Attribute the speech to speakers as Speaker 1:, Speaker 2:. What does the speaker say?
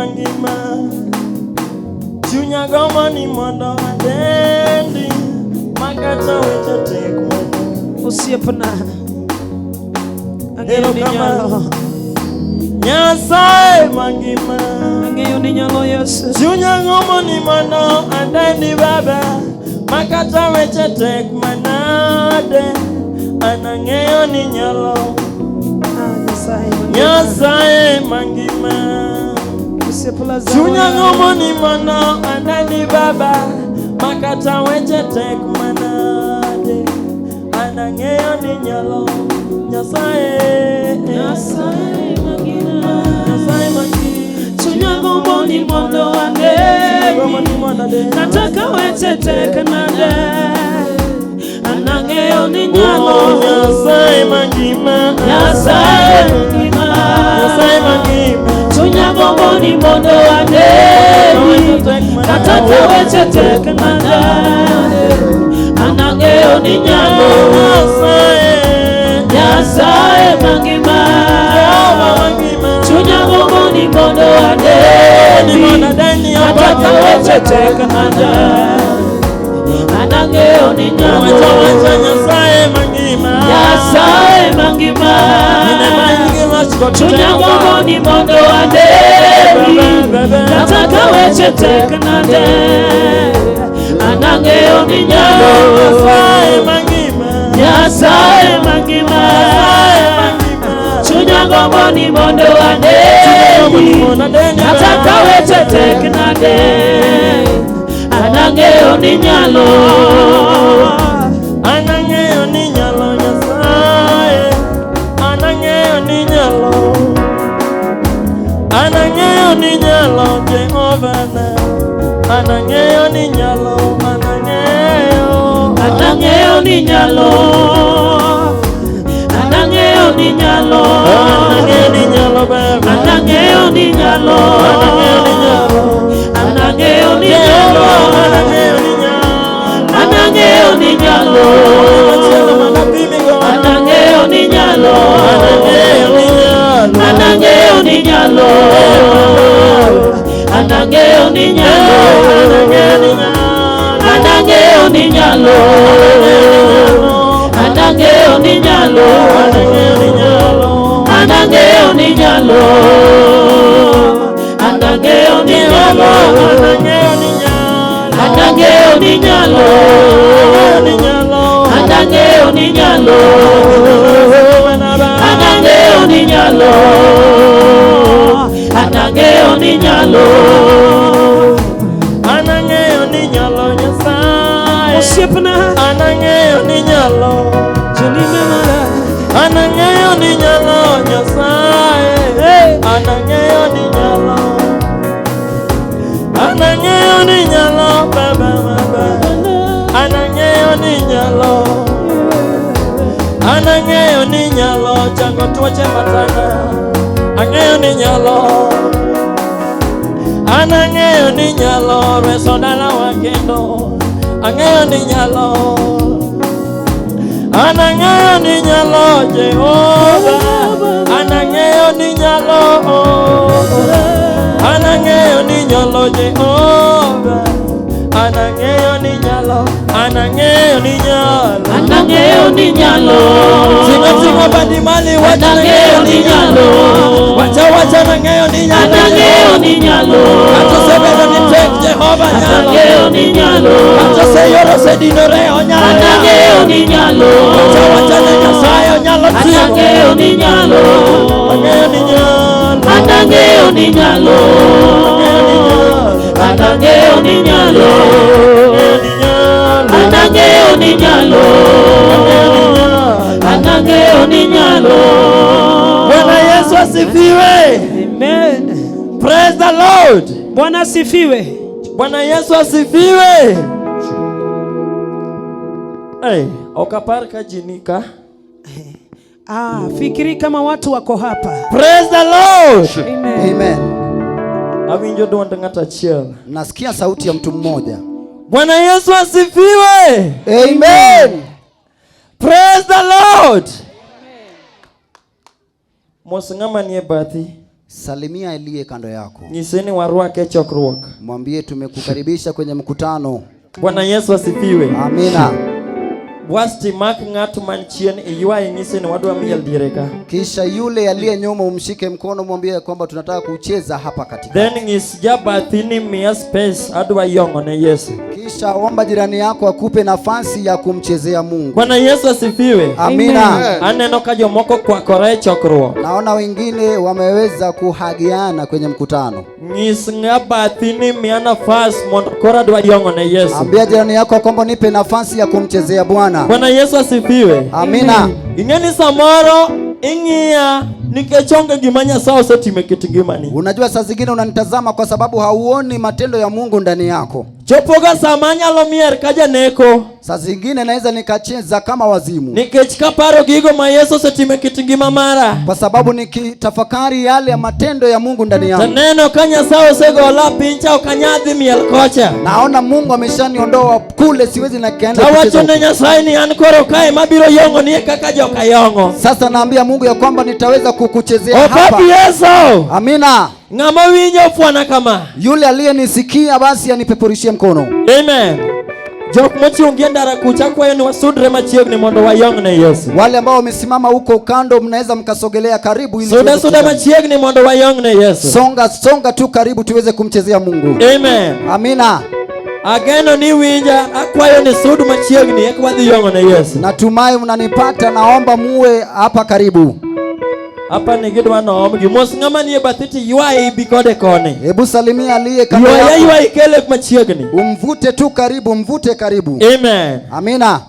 Speaker 1: mangima chunya goma ni mondo adendi makata weche tek
Speaker 2: osiepna
Speaker 1: ang'eyo ni nyalo Nyasaye mangima
Speaker 2: ang'eyo ni nyalo Yesu
Speaker 1: chunya goma ni mondo adendi baba makata weche tek manade anang'eyo ni nyalo Nyasaye mangima chunya goma ni mondo adendi baba makata weche tek manade anang'eyo ni nyalo Nyasaye mangima
Speaker 2: chunya goma ni mondo adendi nataka weche tek manade anang'eyo ni nyalo
Speaker 1: Nyasaye mangima
Speaker 2: chunya goma ni mondo adendi nataka weche tek manade anang'eyo ni nyalo Nyasaye mangima chunya goma ni mondo adendi nataka weche tek manade anang'eyo ni nyalo
Speaker 1: Nyasaye mangima
Speaker 2: chunya goma ni mondo adendi nataka weche tek manade anang'eyo ni nyalo Nyasaye mangima chunya goma ni mondo adendi nataka weche tek manade anang'eyo ni nyalo
Speaker 1: Nyasaye anang'eyo ni nyalo Jehova na anang'eyo ni nyalo
Speaker 2: anang'eyo ni nyalo
Speaker 1: baba
Speaker 2: anang'eyo ni nyalo anang'eyo ni nyalo anang'eyo ni nyalo anang'eyo ni nyalo anang'eyo ni nyalo anang'eyo ni nyalo anang'eyo ni nyalo anang'eyo ni nyalo anang'eyo ni nyalo anang'eyo ni nyalo anang'eyo ni nyalo anang'eyo ni nyalo anang'eyo ni nyalo anang'eyo ni nyalo
Speaker 1: anang'eyo ni nyalo Nyasaye
Speaker 2: osiepna
Speaker 1: anang'eyo ni nyalo anang'eyo ni nyalo Nyasaye anang'eyo ni nyalo anang'eyo ni nyalo baba anang'eyo ni nyalo anang'eyo ni nyalo chango tuoche matana ang'eyo ni nyalo anang'eyo ni nyalo reso dala wakendo ang'eyo ni nyalo anang'eyo ni nyalo Jehova anang'eyo ni nyalo anang'eyo ni nyalo Jehova anang'eyo ni nyalo anang'eyo ni nyalo
Speaker 2: anang'eyo ni nyalo
Speaker 1: singo badi mali
Speaker 2: anang'eyo ni nyalo
Speaker 1: wacha anang'eyo ni nyalo
Speaker 2: anang'eyo ni nyalo
Speaker 1: atosebero ni tek Jehova nyalo
Speaker 2: anang'eyo ni nyalo
Speaker 1: atoseyoro sedinore onyalo
Speaker 2: anang'eyo ni nyalo
Speaker 1: wacha Nyasaye onyalo
Speaker 2: anang'eyo ni nyalo
Speaker 1: anang'eyo ni nyalo
Speaker 2: anang'eyo ni nyalo anang'eyo ni nyalo anang'eyo ni nyalo anang'eyo ni nyalo.
Speaker 1: Bwana Yesu asifiwe.
Speaker 2: Amen.
Speaker 1: Praise the Lord.
Speaker 2: Bwana asifiwe.
Speaker 1: Bwana Yesu asifiwe. Okaparka jinika.
Speaker 2: Fikiri kama watu wako hapa.
Speaker 1: Praise the Lord.
Speaker 2: Amen.
Speaker 3: Amen.
Speaker 1: Awinjo duond ng'ata achiel.
Speaker 3: Nasikia sauti ya mtu mmoja.
Speaker 1: Bwana Yesu asifiwe.
Speaker 3: Amen.
Speaker 1: Praise the Lord. Mos ng'ama nie bathi.
Speaker 3: Salimia aliye kando yako.
Speaker 1: Nyiseni warwake chokruok.
Speaker 3: Mwambie tumekukaribisha kwenye mkutano.
Speaker 1: Bwana Yesu asifiwe.
Speaker 3: Amina.
Speaker 1: Wasti mak ng'at manchien iywaye nyiseni wadwa miel direka.
Speaker 3: Kisha yule aliye nyuma umshike mkono, mwambie kwamba tunataka kucheza hapa katika.
Speaker 1: Then ngis jabathini mia space adwa yongone Yesu.
Speaker 3: Kisha omba jirani yako akupe nafasi ya kumchezea Mungu.
Speaker 1: Bwana Yesu asifiwe.
Speaker 3: Amina.
Speaker 1: Aneno ka jomoko kwakore chokruok.
Speaker 3: Naona wengine wameweza kuhagiana kwenye mkutano.
Speaker 1: Ngis ngabathini mia nafas mondo kora adwa yongone Yesu.
Speaker 3: Ambia jirani yako kwamba nipe nafasi ya kumchezea Bwana.
Speaker 1: Bwana Yesu asifiwe.
Speaker 3: Amina.
Speaker 1: Ingeni samoro ing'ia nikechonge gima Nyasaye osetimo kit ngimani.
Speaker 3: Unajua saa zingine unanitazama kwa sababu hauoni matendo ya Mungu ndani yako.
Speaker 1: Chopoga sama nyalo mier ka janeko.
Speaker 3: Saa zingine naweza nikacheza kama wazimu.
Speaker 1: Nikech kaparo gigo ma Yesu osetimo kit ngima mara.
Speaker 3: Kwa sababu nikitafakari yale ya matendo ya Mungu ndani yangu.
Speaker 1: Taneno ka Nyasaye osegola pincha okanyadhi miel kocha.
Speaker 3: Naona Mungu ameshaniondoa kule, siwezi na kaenda
Speaker 1: kucheza. Tawacho ne Nyasaye ni an koro kae mabiro yongo ni kaka joka yongo.
Speaker 3: Sasa naambia Mungu ya kwamba nitaweza kukuchezea hapa.
Speaker 1: Okapi Yesu.
Speaker 3: Amina.
Speaker 1: Ngama winyo fwana kama.
Speaker 3: Yule aliyenisikia basi anipeperushie mkono.
Speaker 1: Amen. Jok mochiungi ndara kucha kwayo ni wasudre machiegni mondo wayongne Yesu.
Speaker 3: Wale ambao wamesimama huko kando mnaweza mkasogelea karibu ili
Speaker 1: suda machiegni mondo wayongne Yesu.
Speaker 3: Songa tu karibu tuweze kumchezea Mungu.
Speaker 1: Amen.
Speaker 3: Amina.
Speaker 1: Ageno ni winja akwayo ni sudu machiegni ekwadhi yongne Yesu.
Speaker 3: Natumai mnanipata, naomba muwe hapa karibu.
Speaker 1: Hapa ni gidwa noom gimos ngama ni bathiti ywae bikode kone.
Speaker 3: Hebu salimia aliye kando yako.
Speaker 1: Ywae kele machiegni.
Speaker 3: Umvute tu karibu, mvute karibu.
Speaker 1: Amen.
Speaker 3: Amina.